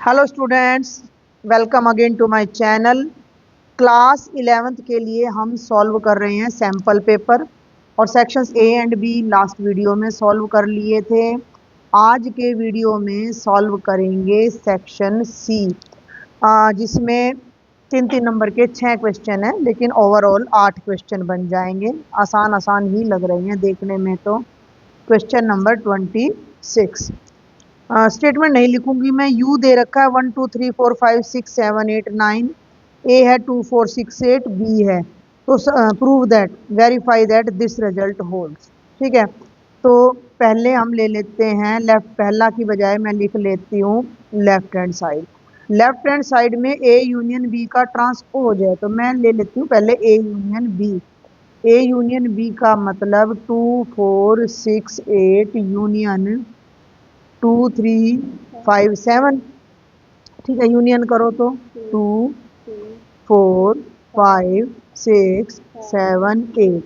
Hello students, welcome again to my channel. Class 11th के लिए हम सॉल्व कर रहे हैं सैम्पल पेपर और sections A and B last video में सॉल्व कर लिए थे। आज के वीडियो में सॉल्व करेंगे सेक्शन सी, जिसमें 3-3 नंबर के 6 क्वेश्चन हैं, लेकिन ओवरऑल 8 क्वेश्चन बन जाएंगे। आसान आसान ही लग रहे हैं देखने में। तो क्वेश्चन नंबर 26, स्टेटमेंट नहीं लिखूंगी मैं। यू दे रखा है 1 2 3 4 5 6 7 8 9, ए है 2 4 6 8, बी है। तो prove that, verify that this result holds. ठीक है, तो पहले हम ले लेते हैं लेफ्ट, पहला की बजाय मैं लिख लेती हूँ left hand side. Left hand side में ए यूनियन बी का ट्रांसपोज है, तो मैं ले लेती हूँ पहले A union B. A union B का मतलब 2 4 6 8 यूनियन 2 3 5 7। ठीक है, यूनियन करो तो 2 4 5 6 7 8।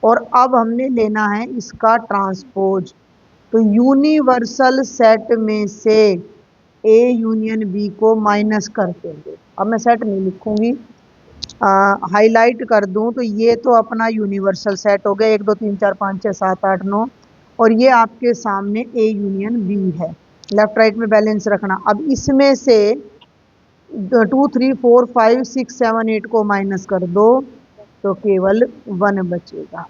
और अब हमने लेना है इसका ट्रांसपोज। तो यूनिवर्सल सेट में से ए यूनियन बी को माइनस कर देंगे। अब मैं सेट नहीं लिखूंगी, हाईलाइट कर दूं तो ये तो अपना यूनिवर्सल सेट हो गया, 1 2 3 4 5 6 7 8 9, और ये आपके सामने ए यूनियन बी है। लेफ्ट राइट में बैलेंस रखना। अब इसमें से 2 3 4 5 6 7 8 को माइनस कर दो तो केवल 1 बचेगा,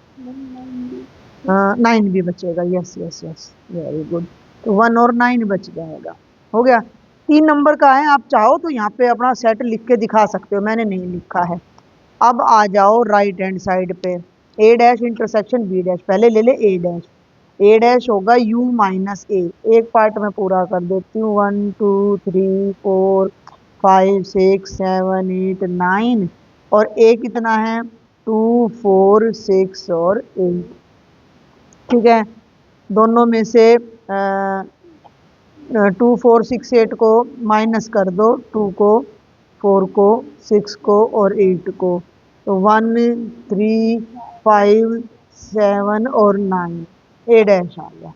9 भी बचेगा। Yes yes yes, very good. तो 1 और 9 बच जाएगा। हो गया। 3 नंबर का है, आप चाहो तो यहाँ पे अपना सेट लिख के दिखा सकते हो, मैंने नहीं लिखा है। अब आ जाओ राइट हैंड साइड पे, ए डैश इंटरसेक्शन बी डैश। पहले ले ले ए डैश। ए डैश होगा u माइनस ए। एक पार्ट में पूरा कर देती हूँ, 1 2 3 4 5 6 7 8 9, और ए कितना है 2 4 6 और 8। ठीक है, दोनों में से 2 4 6 8 को माइनस कर दो, 2 को 4 को 6 को और 8 को, तो 1 3 5 7 और 9, ए डैश आ गया।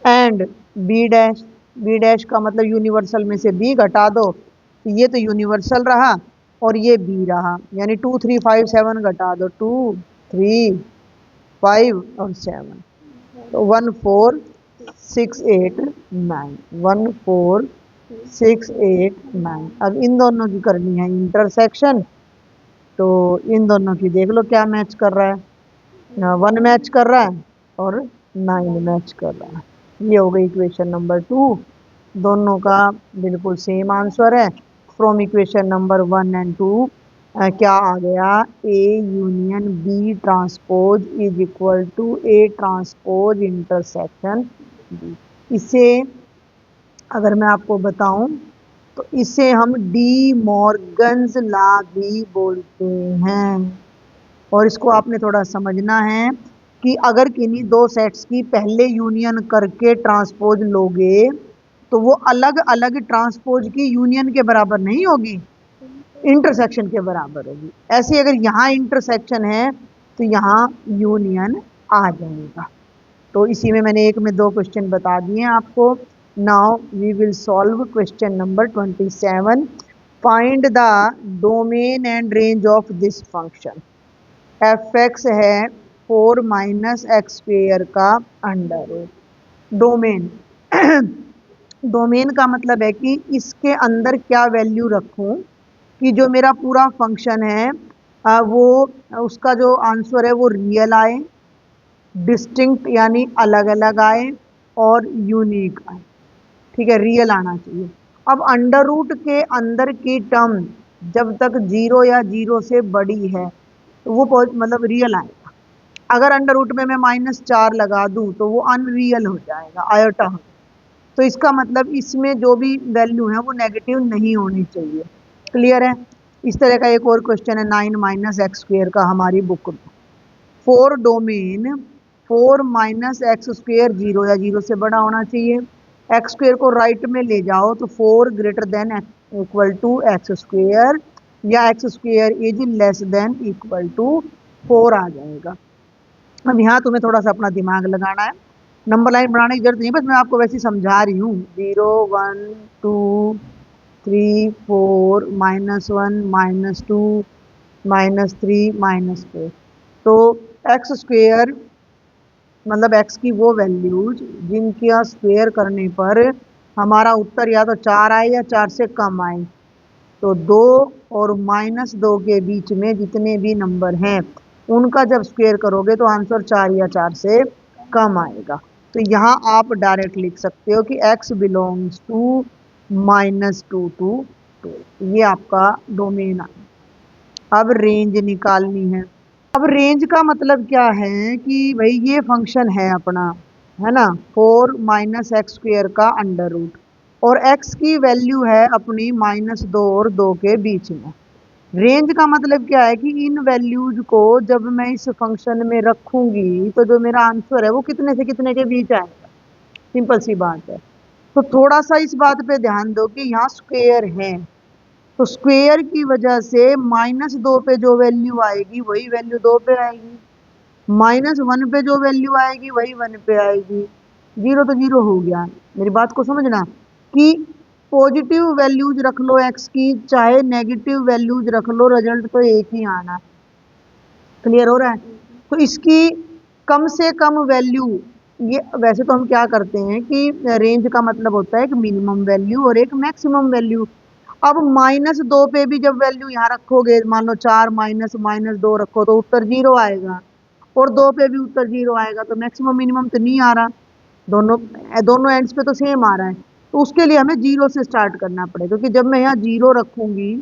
And B dash, B dash का मतलब यूनिवर्सल में से बी घटा दो, तो ये तो यूनिवर्सल रहा और ये बी रहा, यानी 2 3 5 7 घटा दो, 2 3 5 और 7, तो 1 4 6 8 9, 1 4 6 8 9। अब इन दोनों की करनी है इंटरसेक्शन, तो इन दोनों की देख लो क्या मैच कर रहा है। 1 मैच कर रहा है और 9 मैच कर रहा है। ये हो गई इक्वेशन नंबर 2। दोनों का बिल्कुल सेम आंसर है। फ्रॉम इक्वेशन नंबर 1 एंड 2 क्या आ गया, A union B transpose is equal to A transpose intersection B. इसे अगर मैं आपको बताऊं तो इसे हम डी मॉर्गन्स लॉ भी बोलते हैं। और इसको आपने थोड़ा समझना है कि अगर किन्हीं दो सेट्स की पहले यूनियन करके ट्रांसपोज लोगे तो वो अलग अलग ट्रांसपोज की यूनियन के बराबर नहीं होगी, इंटरसेक्शन के बराबर होगी। ऐसे अगर यहाँ इंटरसेक्शन है तो यहाँ यूनियन आ जाएगा। तो इसी में मैंने एक में 2 क्वेश्चन बता दिए आपको। Now we will solve question number 27। Find the domain and range of this function. F X है 4 माइनस एक्स स्क्वेयर का अंडर रूट। डोमेन डोमेन का मतलब है कि इसके अंदर क्या वैल्यू रखूं कि जो मेरा पूरा फंक्शन है वो उसका जो आंसर है वो रियल आए, डिस्टिंक्ट यानी अलग अलग आए, और यूनिक आए। ठीक है, रियल आना चाहिए। अब अंडर रूट के अंदर की टर्म जब तक 0 या 0 से बड़ी है तो वो मतलब रियल आएगा। अगर अंडर रूट में मैं -4 लगा दूं तो वो अनरियल हो जाएगा, आयोटा हो। तो इसका मतलब इसमें जो भी वैल्यू है वो नेगेटिव नहीं होनी चाहिए। क्लियर है। इस तरह का एक और क्वेश्चन है 9 माइनस एक्स स्क्वेयर का हमारी बुक में। 4 डोमेन 4 माइनस एक्स स्क्वेयर 0 या 0 से बड़ा होना चाहिए। एक्स स्क्वेयर को राइट में ले जाओ तो 4 greater than equal to x square, या x square is less than equal to 4 आ जाएगा। अब यहाँ तुम्हें थोड़ा सा अपना दिमाग लगाना है। नंबर लाइन बनाने की जरूरत नहीं, बस मैं आपको वैसे ही समझा रही हूँ। 0 1 2 3 4 -1 -2 -3 -4। तो एक्स स्क्वेयर मतलब एक्स की वो वैल्यूज जिनका स्क्वेयर करने पर हमारा उत्तर या तो 4 आए या 4 से कम आए। तो 2 और -2 के बीच में जितने भी नंबर हैं उनका जब स्क्वेयर करोगे तो आंसर 4 या 4 से कम आएगा। तो यहाँ आप डायरेक्ट लिख सकते हो कि x बिलोंग्स टू -2 टू 2। ये आपका डोमेन है। अब रेंज निकालनी है। अब रेंज का मतलब क्या है कि भाई ये फंक्शन है अपना, है ना, 4 -x स्क्वेयर का अंडर रूट, और x की वैल्यू है अपनी -2 और 2 के बीच में। रेंज का मतलब क्या है कि इन वैल्यूज को जब मैं इस फंक्शन में रखूंगी तो जो मेरा आंसर है वो कितने से कितने के बीच आएगा। सिंपल सी बात है। तो थोड़ा सा इस बात पे ध्यान दो कि यहाँ स्क्वेयर है, तो स्क्वेयर की वजह से -2 पे जो वैल्यू आएगी वही वैल्यू 2 पे आएगी, -1 पे जो वैल्यू आएगी वही 1 पे आएगी। जीरो तो जीरो हो गया। मेरी बात को समझना कि पॉजिटिव वैल्यूज रख लो एक्स की चाहे नेगेटिव वैल्यूज रख लो, रिजल्ट तो एक ही आना। क्लियर हो रहा है। तो इसकी कम से कम वैल्यू, ये वैसे तो हम क्या करते हैं कि रेंज का मतलब होता है एक मिनिमम वैल्यू और एक मैक्सिमम वैल्यू। अब -2 पे भी जब वैल्यू यहाँ रखोगे, मान लो 4 -2 रखो तो उत्तर 0 आएगा, और 2 पे भी उत्तर 0 आएगा। तो मैक्सिमम मिनिमम तो नहीं आ रहा, दोनों दोनों एंड्स पे तो सेम आ रहा है। तो उसके लिए हमें 0 से स्टार्ट करना पड़ेगा, क्योंकि जब मैं यहाँ 0 रखूंगी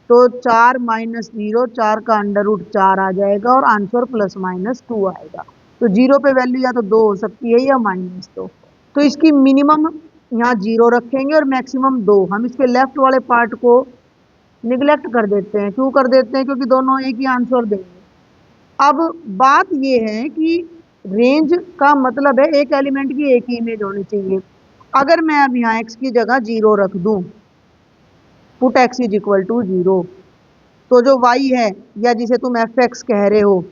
तो 4 -0 4 का अंडर रूट 4 आ जाएगा और आंसर +-2 आएगा। तो 0 पे वैल्यू या तो 2 हो सकती है या -2। तो इसकी मिनिमम यहाँ 0 रखेंगे और मैक्सिमम 2। हम इसके लेफ्ट वाले पार्ट को निगलेक्ट कर देते हैं। क्यों कर देते हैं? क्योंकि दोनों एक ही आंसर देंगे। अब बात ये है कि रेंज का मतलब है एक एलिमेंट की एक ही इमेज होनी चाहिए। अगर मैं अब यहाँ x की जगह 0 रख दूं, put x is equal to 0, तो जो y है या जिसे तुम fx कह रहे हो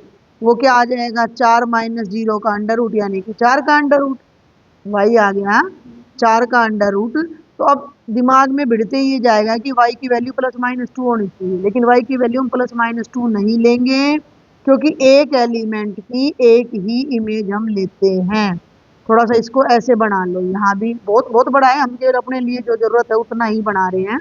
वो क्या आ जाएगा? 4 -0 का अंडर रूट, यानी कि 4 का अंडर रूट। y आ गया 4 का अंडर रूट। तो अब दिमाग में भिड़ते ही ये जाएगा कि y की वैल्यू +-2 होनी चाहिए, लेकिन y की वैल्यू हम +-2 नहीं लेंगे, क्योंकि एक एलिमेंट की एक ही इमेज हम लेते हैं। थोड़ा सा इसको ऐसे बना लो, यहाँ भी बहुत बहुत बड़ा है, हम केवल अपने लिए जो जरूरत है उतना ही बना रहे हैं।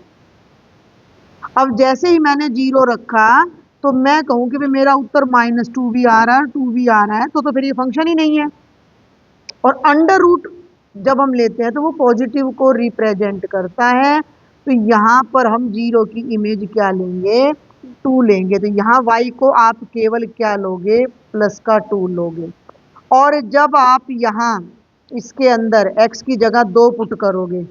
अब जैसे ही मैंने 0 रखा तो मैं कहूँ कि भाई मेरा उत्तर -2 भी आ रहा है, 2 भी आ रहा है, तो फिर ये फंक्शन ही नहीं है। और अंडर रूट जब हम लेते हैं तो वो पॉजिटिव को रिप्रेजेंट करता है। तो यहाँ पर हम 0 की इमेज क्या लेंगे? 2 लेंगे। तो यहाँ y को आप केवल क्या लोगे? +2 लोगे। और जब आप यहाँ इसके अंदर x की जगह 2 पुट करोगे,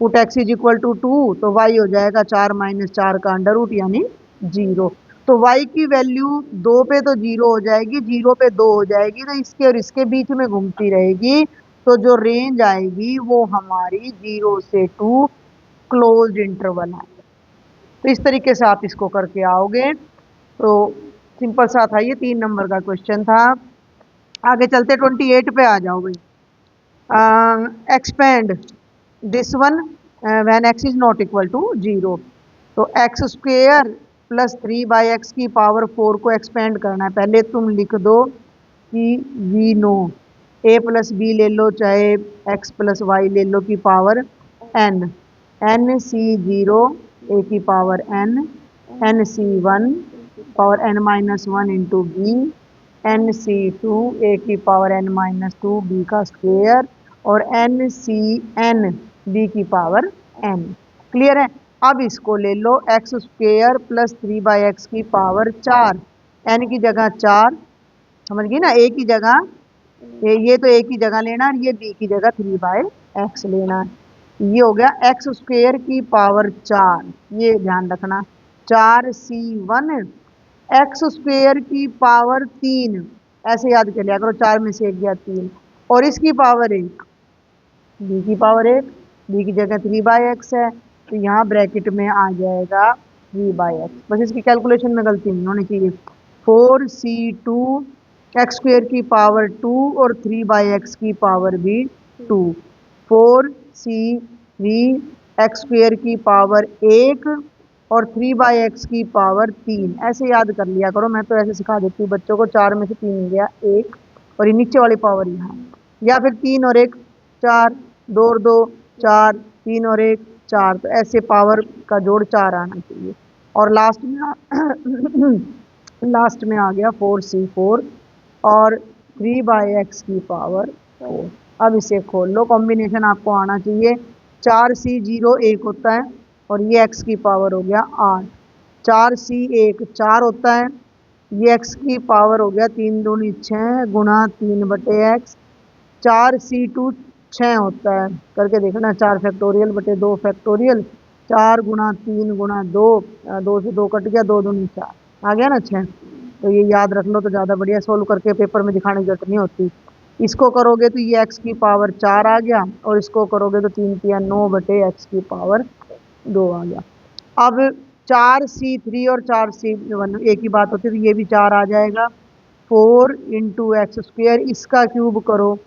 put x is equal to 2, तो y हो जाएगा 4 -4 का अंडर रूट यानी 0। तो y की वैल्यू 2 पे तो 0 हो जाएगी, 0 पे 2 हो जाएगी, तो इसके और इसके बीच में घूमती रहेगी। तो जो रेंज आएगी वो हमारी 0 से 2 क्लोज इंटरवल है। तो इस तरीके से आप इसको करके आओगे। तो सिंपल सा था, ये 3 नंबर का क्वेश्चन था। आगे चलते 28 पे आ जाओ भाई। Expand this one when x is not equal to 0। तो एक्स स्क्वेयर +3/x की पावर 4 को एक्सपेंड करना है। पहले तुम लिख दो कि वी नो a + b ले लो चाहे x + y ले लो की पावर n, nc0 a की power n, nc1 power n-1 into b, nc2 a की पावर n-2 b का स्क्वेयर, और ncn b की पावर n। क्लियर है। अब इसको ले लो x स्क्वेयर +3/x की पावर 4, n की जगह 4, समझ गई ना, a की जगह ये तो a की जगह लेना और ये b की जगह 3/x लेना। ये हो गया x स्क्वेयर की पावर 4, ये ध्यान रखना, 4c1 x स्क्वेयर की पावर 3, ऐसे याद कर लिया करो, 4 में से 1 गया 3, और इसकी पावर 1, b की पावर 1, b की जगह 3/x है, तो यहाँ ब्रैकेट में आ जाएगा 3/x। बस इसकी कैलकुलेशन में गलती नहीं होनी चाहिए। 4c2 x स्क्वेयर की पावर 2 और 3/x की पावर भी 2, 4c3 एक्स स्क्वेयर की पावर 1 और 3/x की पावर 3, ऐसे याद कर लिया करो। मैं तो ऐसे सिखा देती हूँ बच्चों को, 4 में से 3 हो गया 1, और ये नीचे वाली पावर यहाँ, या फिर 3 और 1 4, 2 और 2 4, 3 और 1 4, तो ऐसे पावर का जोड़ 4 आना चाहिए। और लास्ट में लास्ट में आ गया 4c4 और 3/x की पावर 4। अब इसे खोल लो, कॉम्बिनेशन आपको आना चाहिए। 4c0 1 होता है और ये x की पावर हो गया 8। 4c1 4 होता है, ये x की पावर हो गया 3 दूनी 6 गुणा 3/x। 4c2 6 होता है, करके देखना, 4 फैक्टोरियल बटे 2 फैक्टोरियल, 4 गुणा 3 गुणा 2, 2 से 2 कट गया, 2 दूनी 4, आ गया ना 6। तो ये याद रख लो तो ज़्यादा बढ़िया, सोल्व करके पेपर में दिखाने की जरूरत नहीं होती। इसको करोगे तो ये x की पावर 4 आ गया, और इसको करोगे तो 3 तिया 9/x की पावर 2 आ गया। अब 4c3 और 4c1 एक ही बात होती है, तो ये भी 4 आ जाएगा। 4 इंटू एक्स स्क्वेयर, इसका क्यूब करो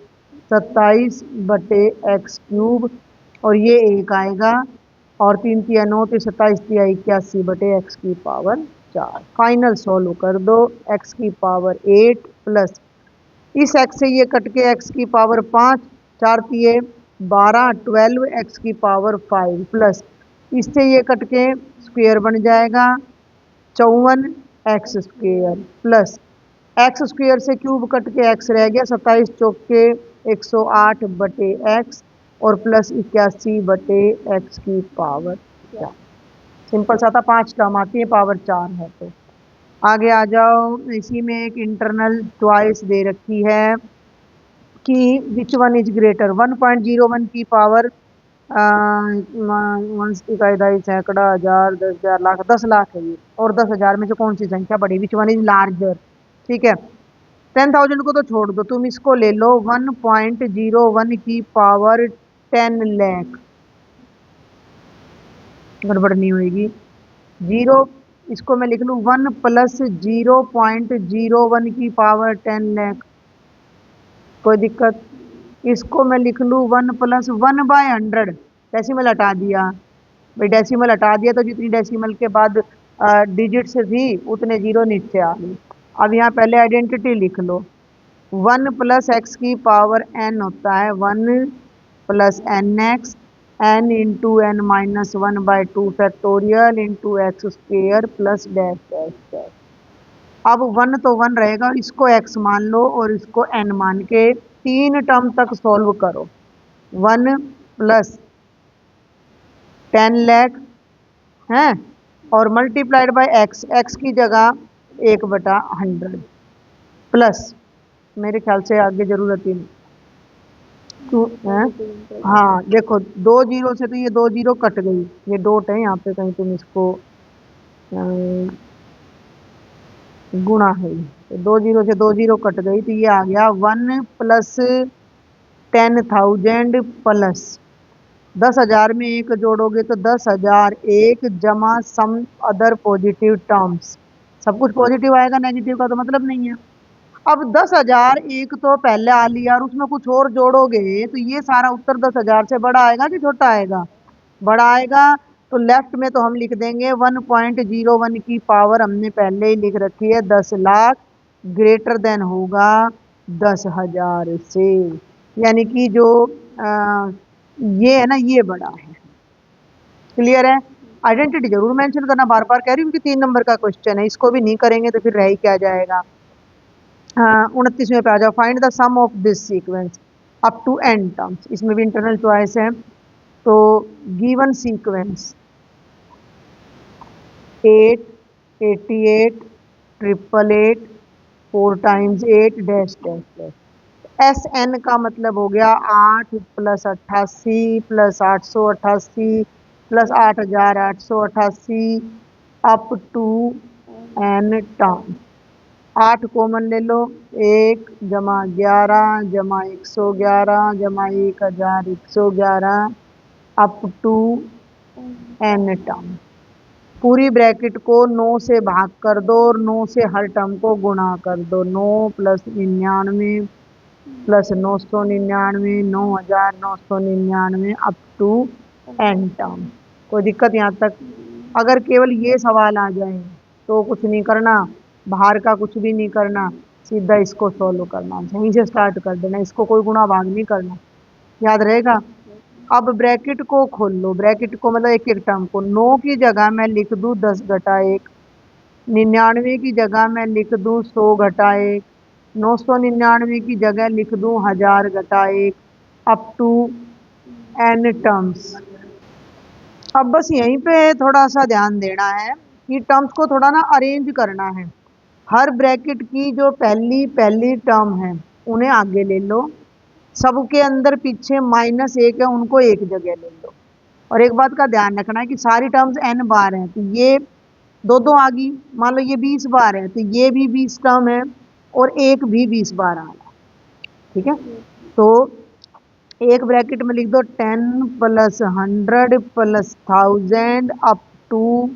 27/x क्यूब, और ये 1 आएगा, और 3 तिया 9 तो 27 तिया 81/x की पावर 4। फाइनल सोल्व कर दो, x की पावर 8 प्लस इस x से ये कट के x की पावर 5, 4 तिये 12, 12x की पावर 5 प्लस इससे ये कट के स्क्वेयर बन जाएगा 54x square, plus x square से क्यूब कट के x रह गया 27 चौके 108/x, और प्लस 81/x की पावर 4। सिंपल सा था, 5 टर्म आती है, पावर 4 है। तो आगे आ जाओ, इसी में एक इंटरनल चॉइस दे रखी है कि विच वन इज ग्रेटर, 1.01 की पावर 1 इकाई सैकड़ा हजार 10,000 लाख 10 लाख है ये, और 10,000 में से कौन सी संख्या बड़ी, विच वन इज लार्जर। ठीक है, 10,000 को तो छोड़ दो, तुम इसको ले लो 1.01 की पावर 10 लाख, गड़बड़ नहीं होगी। 0, इसको मैं लिख लूँ 1 प्लस 0.01 की पावर 10 लाख, कोई दिक्कत। इसको मैं लिख लूँ 1 प्लस 1/100, डेसिमल हटा दिया भाई, डेसिमल हटा दिया तो जितनी डेसिमल के बाद डिजिट्स थी उतने जीरो नीचे आ गई। अब यहाँ पहले आइडेंटिटी लिख लो, 1 प्लस एक्स की पावर n होता है 1 plus N X, n into N minus 1/2 factorial into X square plus dash dash dash. अब 1 तो 1 रहेगा, इसको x मान लो और इसको n मान के 3 टर्म तक सॉल्व करो। 1 प्लस 10 लाख है, और मल्टीप्लाइड बाय x, x की जगह 1/100 प्लस, मेरे ख्याल से आगे जरूरत ही नहीं टू है। हाँ देखो, 2 जीरो से तो ये 2 जीरो कट गई, ये डॉट है यहाँ पे कहीं, तुम इसको गुणा है, तो 2 जीरो से 2 जीरो कट गई, तो ये आ गया 1 प्लस 10,000 प्लस 10,000 में 1 जोड़ोगे तो 10,001 जमा सम अदर पॉजिटिव टर्म्स, सब कुछ पॉजिटिव आएगा, नेगेटिव का तो मतलब नहीं है। अब 10,001 तो पहले आ लिया, और उसमें कुछ और जोड़ोगे तो ये सारा उत्तर 10,000 से बड़ा आएगा कि छोटा आएगा, बड़ा आएगा। तो लेफ्ट में तो हम लिख देंगे 1.01 की पावर हमने पहले ही लिख रखी है 10 लाख, ग्रेटर देन होगा 10,000 से, यानी कि जो ये है ना, ये बड़ा है। क्लियर है, आइडेंटिटी जरूर मेंशन करना, बार बार कह रही हूँ कि 3 नंबर का क्वेश्चन है, इसको भी नहीं करेंगे तो फिर रह ही क्या जाएगा। 29वें पे आ जाओ, find the sum of this sequence up to n terms, इसमें भी इंटरनल चॉइस है। तो given sequence 8, 88, 888, 4 times 8 dash dash dash, S N का मतलब हो गया 8 plus 88 plus 888 plus 8,888 up to n term. 8 common ले लो, 1 जमा 11 जमा 111 जमा 1,111 अप टू n टर्म। पूरी ब्रैकेट को 9 से भाग कर दो और 9 से हर टर्म को गुणा कर दो। 9 plus 99 plus 999, 9,999 up to N term. कोई दिक्कत यहाँ तक? अगर केवल ये सवाल आ जाए तो कुछ नहीं करना, बाहर का कुछ भी नहीं करना, सीधा इसको सॉल्व करना, यहीं से स्टार्ट कर देना, इसको कोई गुणा भाग नहीं करना, याद रहेगा। अब ब्रैकेट को खोल लो, ब्रैकेट को मतलब एक एक टर्म को, 9 की जगह मैं लिख दूँ 10 - 1, 99 की जगह मैं लिख दूँ 100 - 1, 999 की जगह लिख दूँ 1000 - 1, अप टू एन टर्म्स। अब बस यहीं पे थोड़ा सा ध्यान देना है कि टर्म्स को थोड़ा ना अरेंज करना है। हर ब्रैकेट की जो पहली पहली टर्म है उन्हें आगे ले लो, सबके अंदर पीछे -1 है उनको एक जगह ले लो। और एक बात का ध्यान रखना है कि सारी टर्म्स n बार हैं, तो ये दो दो आ गई, मान लो ये 20 बार है तो ये भी 20 टर्म है और एक भी 20 बार आ रहा है, ठीक है। तो एक ब्रैकेट में लिख दो 10 + 100 + 1000 अप टू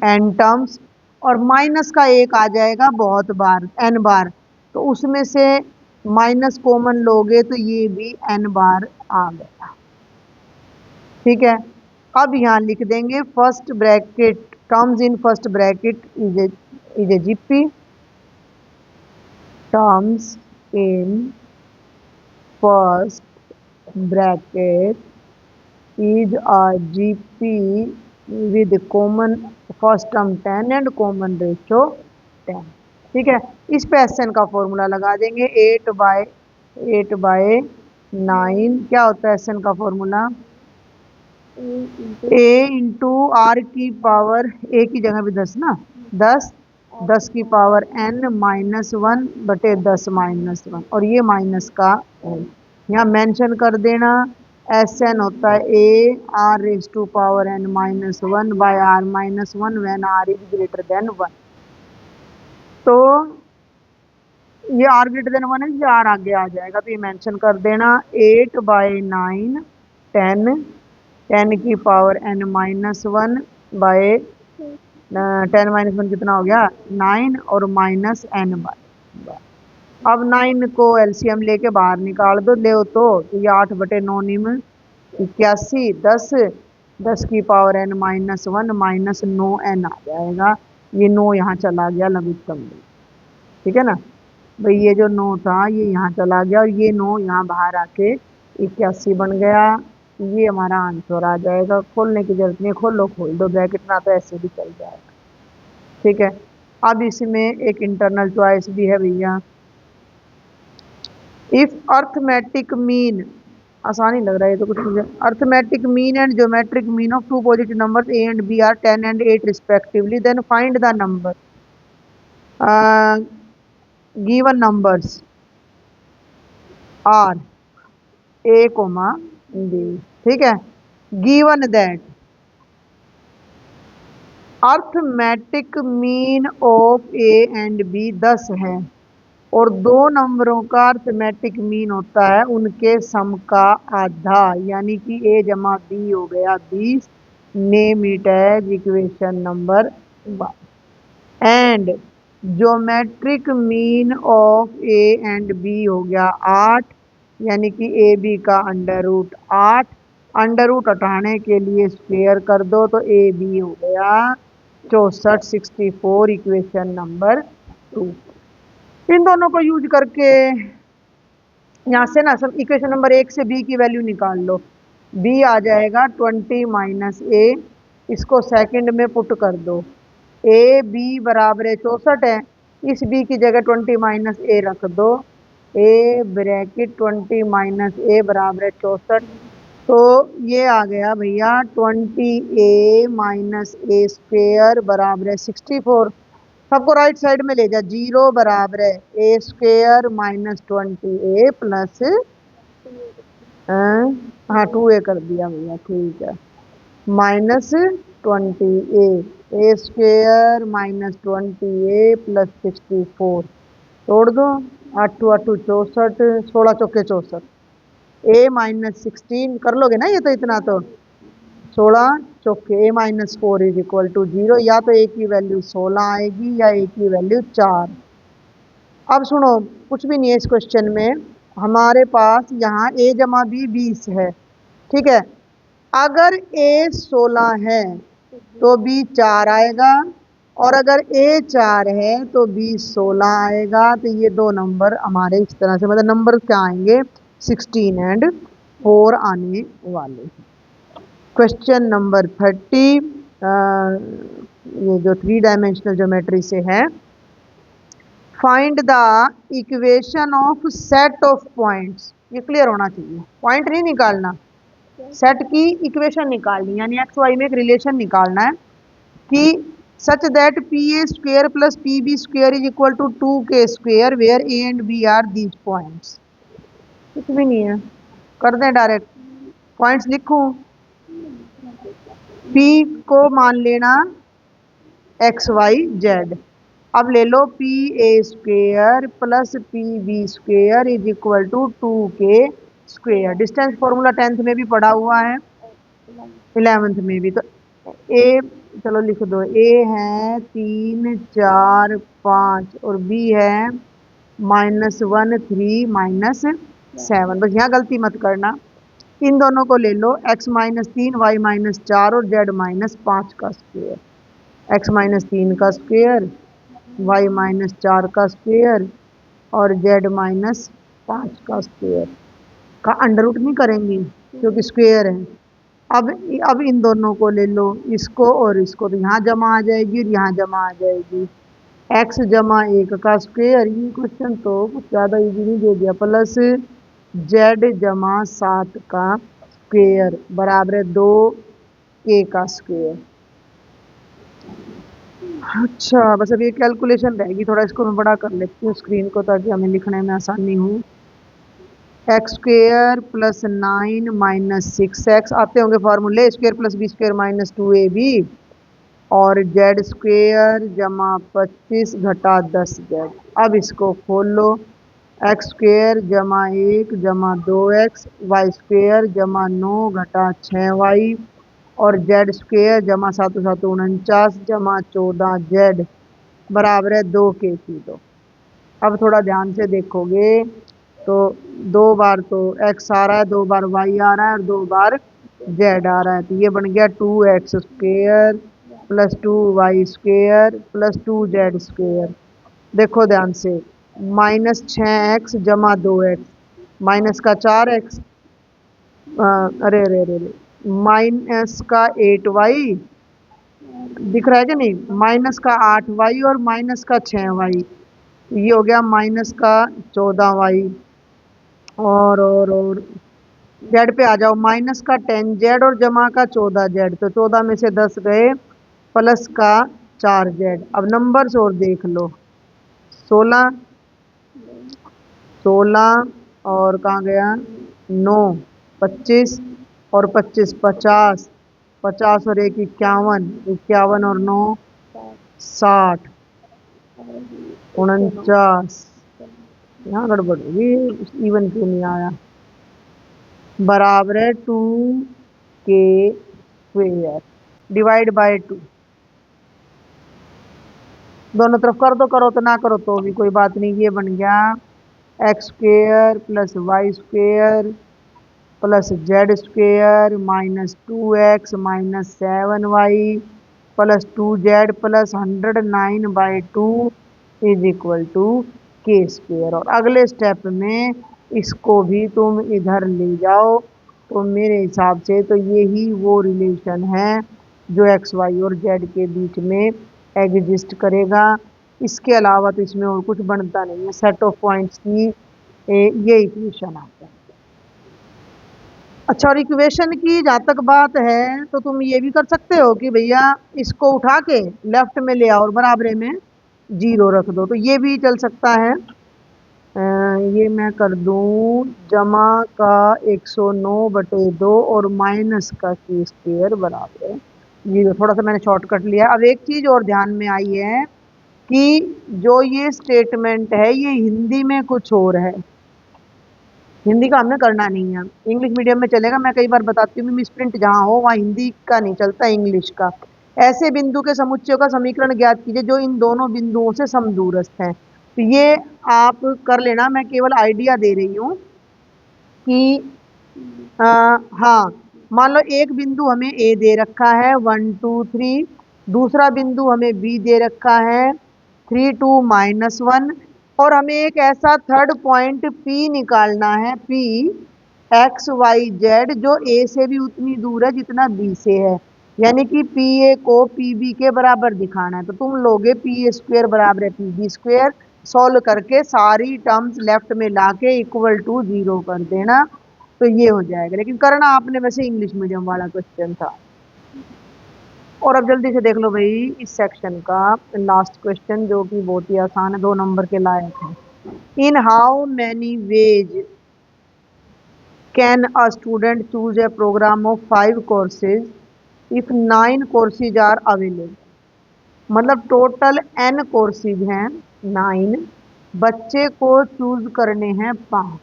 n टर्म्स, और माइनस का एक आ जाएगा बहुत बार n बार, तो उसमें से माइनस कॉमन लोगे तो ये भी n बार आ गया, ठीक है। अब यहाँ लिख देंगे first bracket, terms in first bracket is a GP, terms in first bracket is a GP with common first term 10 and common ratio 10, ठीक है। इस पे SN का फॉर्मूला लगा देंगे, 8/9 क्या होता है SN का फॉर्मूला, a इंटू आर की पावर a की जगह भी 10 ना, 10 की पावर n -1/10 - 1, और ये माइनस का n यहाँ मेंशन कर देना। SN होता है a r⁻n−1/r−1 when r is greater than 1। तो ये r ग्रेटर देन 1 है, ये r आगे आ जाएगा तो ये मेंशन कर देना। 8/9 10 की पावर n-1/10 - 1 कितना हो गया 9 और -n/। अब 9 को एलसीएम लेके बाहर निकाल दो, ले तो ये 8/9 81, 10 की पावर n-1 -9n आ जाएगा। ये 9 यहाँ चला गया लघुत्तम में, ठीक है ना भाई, ये जो 9 था ये यहाँ चला गया और ये 9 यहाँ बाहर आके 81 बन गया। ये हमारा आंसर आ जाएगा, खोलने की जरूरत नहीं, खोल दो ब्रैकेट ना, तो ऐसे भी चल जाएगा, ठीक है। अब इसमें एक इंटरनल चॉइस भी है भैया, इफ अर्थमेटिक मीन, आसानी लग रहा है ये तो कुछ मुझे, arithmetic mean and geometric mean of two positive numbers a and b are 10 and 8 respectively, then find the number given numbers are a, b, ठीक है। Given that arithmetic mean of a and b 10 है और दो नंबरों का arithmetic mean होता है उनके सम का आधा, यानी कि a जमा b हो गया 20, name it as equation number 1। And geometric mean of a and b हो गया 8, यानी कि ए बी का √8, √ हटाने के लिए स्क्वेयर कर दो तो ए बी हो गया 64 64, इक्वेशन नंबर 2। इन दोनों को यूज करके यहाँ से ना सब इक्वेशन नंबर 1 से b की वैल्यू निकाल लो, b आ जाएगा 20 - a, इसको सेकंड में पुट कर दो, a b बराबर है 64 है, इस b की जगह 20 - a रख दो, a ब्रैकेट 20 - a बराबर है 64, तो ये आ गया भैया 20a - a स्क्वेयर बराबर है 64। सबको राइट साइड में ले जा, 0 बराबर है a स्क्वेयर -20a प्लस हाँ 2a कर दिया भैया, ठीक है, -20a, a square -20a plus 64, तोड़ दो, 8 × 8 = 64, 16 चौके 64, a -16 कर लोगे ना ये तो, इतना तो 16 चौके a -4 = 0, या तो a की वैल्यू 16 आएगी या a की वैल्यू 4। अब सुनो, कुछ भी नहीं है इस क्वेश्चन में, हमारे पास यहाँ a जमा b 20 है, ठीक है। अगर ए 16 है तो बी 4 आएगा, और अगर ए 4 है तो बी 16 आएगा। तो ये दो नंबर हमारे इस तरह से, मतलब नंबर क्या आएंगे, 16 एंड 4 आने वाले। क्वेश्चन नंबर 30, ये जो 3 डायमेंशनल ज्योमेट्री से है। Find the equation of set of points. ये क्लियर होना चाहिए, पॉइंट नहीं निकालना, सेट की इक्वेशन निकालनी, यानी एक्स वाई में एक रिलेशन निकालना है कि such that P A square plus P B square is equal to 2k square where A and B are these points. कुछ भी नहीं है, कर दें डायरेक्ट। पॉइंट्स लिखूं, पी को मान लेना एक्स वाई जेड। अब ले लो P A square plus P B square is equal to 2k square. Distance formula 10th में भी पढ़ा हुआ है, 11th में भी। तो ए, चलो लिख दो, ए है 3 4 5 और बी है -1 3 -7। बस यहाँ गलती मत करना। इन दोनों को ले लो, x -3 y -4 और z -5 का स्क्वेयर। x -3 का स्क्वेयर, y -4 का स्क्वेयर और z -5 का स्क्वेयर का अंडर रूट नहीं करेंगे क्योंकि स्क्वेयर है। अब इन दोनों को ले लो, इसको और इसको, तो यहाँ जमा आ जाएगी और यहाँ जमा आ जाएगी। x जमा 1 का स्क्वेयर, ये क्वेश्चन तो कुछ ज़्यादा इजी नहीं दे दिया, प्लस z जमा 7 का स्क्वेयर बराबर है 2k का स्क्वेयर। अच्छा, बस अब ये कैलकुलेशन रहेगी, थोड़ा इसको मैं बड़ा कर लेती हूँ स्क्रीन को ताकि हमें लिखने में आसानी हो। एक्स स्क्वेयर प्लस 9 -6x आते होंगे फॉर्मूले, square plus B square -2ab और जेड स्क्वेयर जमा 25 घटा 10z। अब इसको खोल लो, एक्स स्क्वेयर जमा 1 जमा 2x, वाई स्क्वेयर जमा 9 घटा 6y और जेड स्क्वेयर जमा 7 7 49 जमा 14z बराबर है 2k की 2। अब थोड़ा ध्यान से देखोगे तो 2 बार तो x आ रहा है, 2 बार y आ रहा है और 2 बार z आ रहा है। तो ये बन गया 2x square plus 2y square plus 2z square. देखो ध्यान से, -6x जमा 2x, माइनस का 4x, अरे अरे अरे अरे, माइनस का 8y दिख रहा है कि नहीं, माइनस का 8y और माइनस का 6y, ये हो गया माइनस का 14y। और जेड पे आ जाओ, माइनस का 10z और जमा का 14z, तो 14 में से 10 गए, प्लस का 4z। अब नंबर्स और देख लो, 16 16 और कहाँ गया 9, 25 और 25 50, 50 और 1 51, 51 और 9 60, 49, यहाँ गड़बड़ होगी, इवन क्यों नहीं आया, बराबर है 2k स्क्वेयर डिवाइड बाय 2। दोनों तरफ कर दो, करो तो ना करो तो भी कोई बात नहीं। ये बन गया X square plus Y square plus Z square -2x -7y plus 2z plus 109/2 is equal to k square. और अगले स्टेप में इसको भी तुम इधर ले जाओ, तो मेरे हिसाब से तो यही वो रिलेशन है जो एक्स वाई और जेड के बीच में एग्जिस्ट करेगा। इसके अलावा तो इसमें और कुछ बनता नहीं है। सेट ऑफ पॉइंट्स की ये इक्वेशन आता है। अच्छा, और इक्वेशन की जहाँ तक बात है तो तुम ये भी कर सकते हो कि भैया इसको उठा के लेफ्ट में ले आओ और बराबरे में 0 रख दो, तो ये भी चल सकता है। ये मैं कर दूं, जमा का 109/2 और माइनस का k स्क्वेयर बराबर है 0। थोड़ा सा मैंने शॉर्टकट लिया। अब एक चीज़ और ध्यान में आई है कि जो ये स्टेटमेंट है ये हिंदी में कुछ और है, हिंदी का हमने करना नहीं है, इंग्लिश मीडियम में चलेगा। मैं कई बार बताती हूँ मिस प्रिंट जहाँ हो वहाँ हिंदी का नहीं चलता, इंग्लिश का। ऐसे बिंदु के समुच्चय का समीकरण ज्ञात कीजिए जो इन दोनों बिंदुओं से समदूरस्थ हैं। तो ये आप कर लेना, मैं केवल आइडिया दे रही हूँ कि हाँ, मान लो एक बिंदु हमें ए दे रखा है 1 2 3, दूसरा बिंदु हमें बी दे रखा है 3 2 -1, और हमें एक ऐसा थर्ड पॉइंट पी निकालना है, पी एक्स वाई जेड, जो ए से भी उतनी दूर है जितना बी से है। यानी कि पी ए को पी बी के बराबर दिखाना है। तो तुम लोगे पी ए स्क्वेयर बराबर है पी बी स्क्वेयर, सॉल्व करके सारी टर्म्स लेफ्ट में लाके इक्वल टू 0 कर देना, तो ये हो जाएगा। लेकिन करना आपने वैसे इंग्लिश मीडियम वाला क्वेश्चन था। और अब जल्दी से देख लो भाई इस सेक्शन का लास्ट क्वेश्चन, जो कि बहुत ही आसान है, 2 नंबर के लायक है। In how many ways can a student choose a programme of 5 courses if 9 courses are available. मतलब टोटल n कोर्सेज हैं 9, बच्चे को चूज करने हैं 5।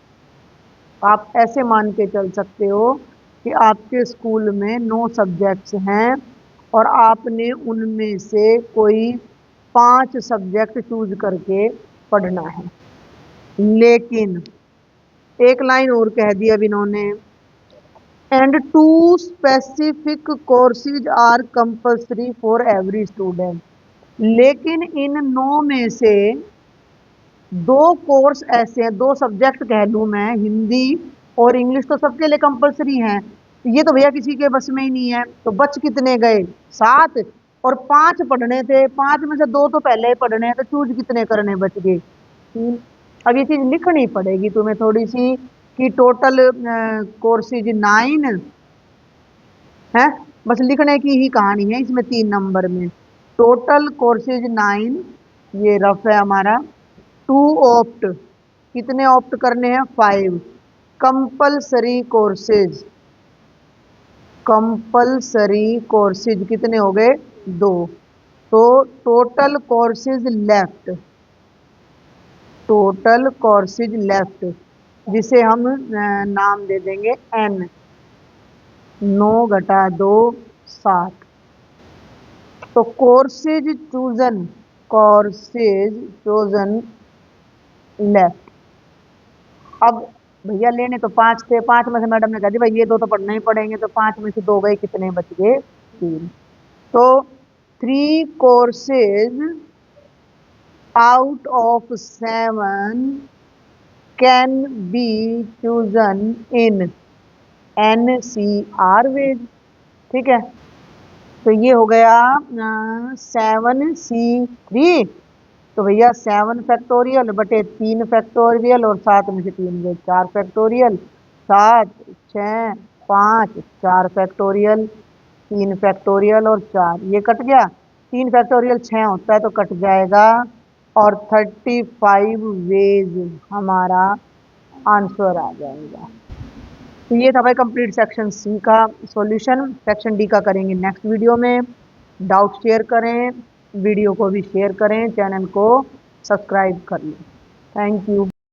आप ऐसे मान के चल सकते हो कि आपके स्कूल में 9 सब्जेक्ट्स हैं और आपने उनमें से कोई 5 सब्जेक्ट चूज करके पढ़ना है। लेकिन एक लाइन और कह दी अब इन्होंने, and 2 specific courses are compulsory for every student. लेकिन इन 9 में से 2 कोर्स ऐसे हैं, 2 सब्जेक्ट कह लूँ मैं, हिंदी और इंग्लिश तो सबके लिए कंपलसरी हैं। ये तो भैया किसी के बस में ही नहीं है। तो बच कितने गए? 7, और 5 पढ़ने थे, 5 में से 2 तो पहले ही पढ़ने हैं, तो चूज कितने करने बच गए? 3। अब ये चीज लिखनी पड़ेगी तुम्हें थोड़ी सी कि टोटल कोर्सेज 9 है, बस लिखने की ही कहानी है इसमें 3 नंबर में। टोटल कोर्सेज 9, ये रफ है हमारा। 2 ऑप्ट, कितने ऑप्ट करने हैं? 5। कंपलसरी कोर्सेज, कंपलसरी कोर्सेज कितने हो गए? 2। तो total courses left, total courses left, जिसे हम नाम दे देंगे n। 9 घटा 2 7। तो courses chosen, courses chosen left. अब भैया लेने तो 5 थे, 5 में से मैडम ने कह दी भाई ये 2 तो पढ़ना ही पड़ेंगे, तो 5 में से 2 गए, कितने बच गए? 3। तो 3 courses out of 7 can be chosen in NCR ways. ठीक है, तो ये हो गया 7C3। तो भैया 7 फैक्टोरियल बटे 3 फैक्टोरियल, और 7 में से 3 गए 4 फैक्टोरियल, 7 6 5 4 फैक्टोरियल, 3 फैक्टोरियल और 4, ये कट गया। 3 फैक्टोरियल 6 होता है तो कट जाएगा, और 35 वेज हमारा आंसर आ जाएगा। तो ये था भाई कंप्लीट सेक्शन सी का सॉल्यूशन। सेक्शन डी का करेंगे नेक्स्ट वीडियो में। डाउट शेयर करें, वीडियो को भी शेयर करें, चैनल को सब्सक्राइब कर लें। Thank you.